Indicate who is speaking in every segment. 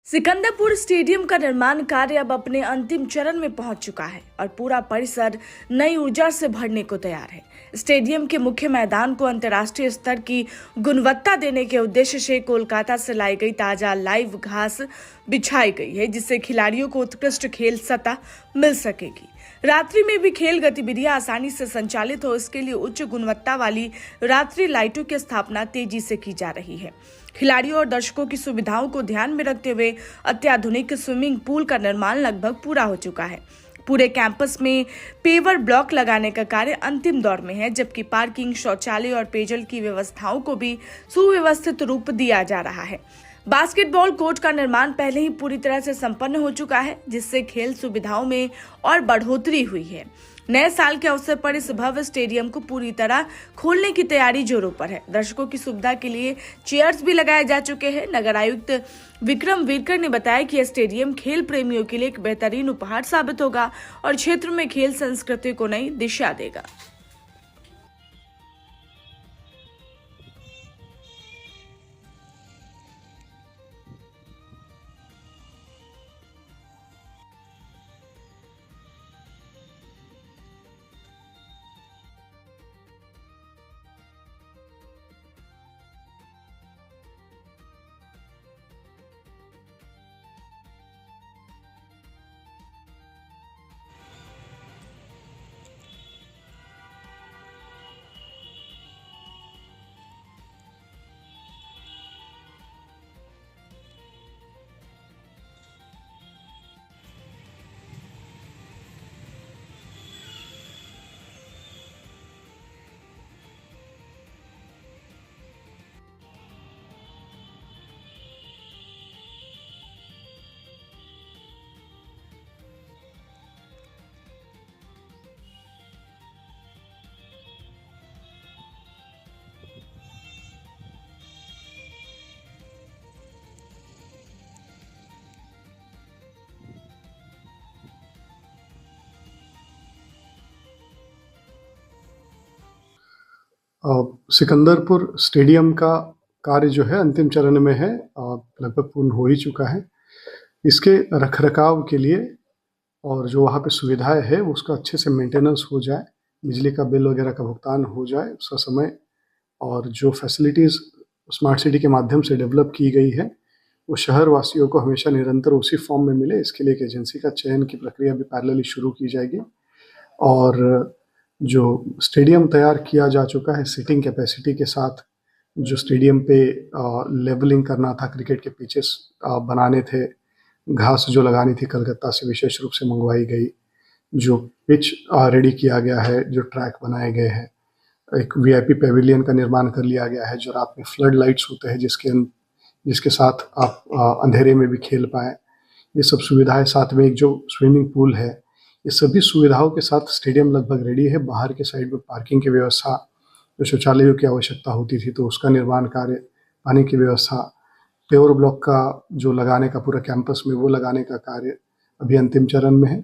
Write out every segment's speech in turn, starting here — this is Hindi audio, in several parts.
Speaker 1: सिकंदरपुर स्टेडियम का निर्माण कार्य अब अपने अंतिम चरण में पहुंच चुका है और पूरा परिसर नई ऊर्जा से भरने को तैयार है। स्टेडियम के मुख्य मैदान को अंतर्राष्ट्रीय स्तर की गुणवत्ता देने के उद्देश्य से कोलकाता से लाई गई ताजा लाइव घास बिछाई गई है, जिससे खिलाड़ियों को उत्कृष्ट खेल सतह मिल सकेगी। रात्रि में भी खेल गतिविधियां आसानी से संचालित हो, इसके लिए उच्च गुणवत्ता वाली रात्रि लाइटों की स्थापना तेजी से की जा रही है। खिलाड़ियों और दर्शकों की सुविधाओं को ध्यान में रखते हुए अत्याधुनिक स्विमिंग पूल का निर्माण लगभग पूरा हो चुका है। पूरे कैंपस में पेवर ब्लॉक लगाने का कार्य अंतिम दौर में है, जबकि पार्किंग, शौचालय और पेयजल की व्यवस्थाओं को भी सुव्यवस्थित रूप दिया जा रहा है। बास्केटबॉल कोर्ट का निर्माण पहले ही पूरी तरह से संपन्न हो चुका है, जिससे खेल सुविधाओं में और बढ़ोतरी हुई है। नए साल के अवसर पर इस भव्य स्टेडियम को पूरी तरह खोलने की तैयारी जोरों पर है। दर्शकों की सुविधा के लिए चेयर्स भी लगाए जा चुके हैं। नगर आयुक्त विक्रम वीरकर ने बताया कि यह स्टेडियम खेल प्रेमियों के लिए एक बेहतरीन उपहार साबित होगा और क्षेत्र में खेल संस्कृति को नई दिशा देगा।
Speaker 2: सिकंदरपुर स्टेडियम का कार्य जो है अंतिम चरण में है, लगभग पूर्ण हो ही चुका है। इसके रखरखाव के लिए और जो वहाँ पे सुविधाएं है उसका अच्छे से मेंटेनेंस हो जाए, बिजली का बिल वगैरह का भुगतान हो जाए उसका समय, और जो फैसिलिटीज़ स्मार्ट सिटी के माध्यम से डेवलप की गई है वो शहर वासियों को हमेशा निरंतर उसी फॉर्म में मिले। इसके लिए एक एजेंसी का चयन की प्रक्रिया भी पैरेलली शुरू की जाएगी। और जो स्टेडियम तैयार किया जा चुका है सीटिंग कैपेसिटी के साथ, जो स्टेडियम पे लेवलिंग करना था, क्रिकेट के पिचेस बनाने थे, घास जो लगानी थी कलकत्ता से विशेष रूप से मंगवाई गई, जो पिच रेडी किया गया है, जो ट्रैक बनाए गए हैं, एक वीआईपी पेविलियन का निर्माण कर लिया गया है जो रात में फ्लड लाइट्स होते हैं जिसके साथ आप अंधेरे में भी खेल पाएँ। ये सब सुविधाएं, साथ में एक जो स्विमिंग पूल है, ये सभी सुविधाओं के साथ स्टेडियम लगभग रेडी है। बाहर के साइड में पार्किंग की व्यवस्था, जो शौचालयों की आवश्यकता होती थी तो उसका निर्माण कार्य, पानी की व्यवस्था, पेवर ब्लॉक का जो लगाने का पूरा कैंपस में वो लगाने का कार्य अभी अंतिम चरण में है।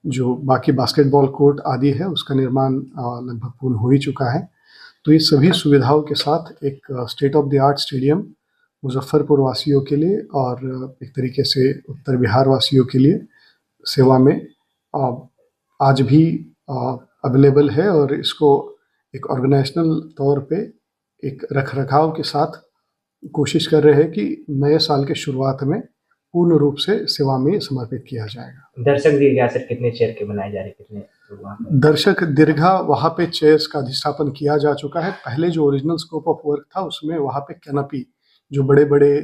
Speaker 2: जो बाकी बास्केटबॉल कोर्ट आदि है उसका निर्माण लगभग पूर्ण हो ही चुका है। तो ये सभी सुविधाओं के साथ एक state of the art stadium Muzaffarpur वासियों के लिए और एक तरीके से उत्तर बिहार वासियों के लिए सेवा में आज भी अवेलेबल है, और इसको एक ऑर्गेनाइजेशनल तौर पे एक रखरखाव के साथ कोशिश कर रहे हैं कि नए साल के शुरुआत में पूर्ण रूप से सेवा में समर्पित किया जाएगा।
Speaker 3: दर्शक दीर्घा सर कितने चेयर के बनाए जा रहे, कितने
Speaker 2: दर्शक दीर्घा वहाँ पे चेयर्स का अधिष्ठापन किया जा चुका है। पहले जो ओरिजिनल स्कोप ऑफ वर्क था उसमें वहाँ पे कैनोपी, जो बड़े बड़े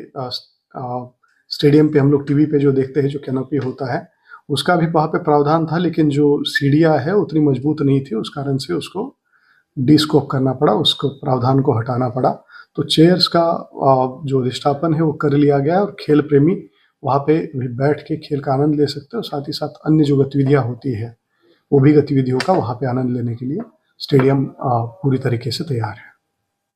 Speaker 2: स्टेडियम पे हम लोग टीवी पे जो देखते हैं जो कैनोपी होता है, उसका भी वहाँ पे प्रावधान था, लेकिन जो सीढ़ियाँ है उतनी मजबूत नहीं थी, उस कारण से उसको डीस्कोप करना पड़ा, उसको प्रावधान को हटाना पड़ा। तो चेयर्स का जो अधिष्ठापन है वो कर लिया गया और खेल प्रेमी वहाँ पे भी बैठ के खेल का आनंद ले सकते हैं, और साथ ही साथ अन्य जो गतिविधियाँ होती है वो भी गतिविधियों का वहाँ पे आनंद लेने के लिए स्टेडियम पूरी तरीके से तैयार है।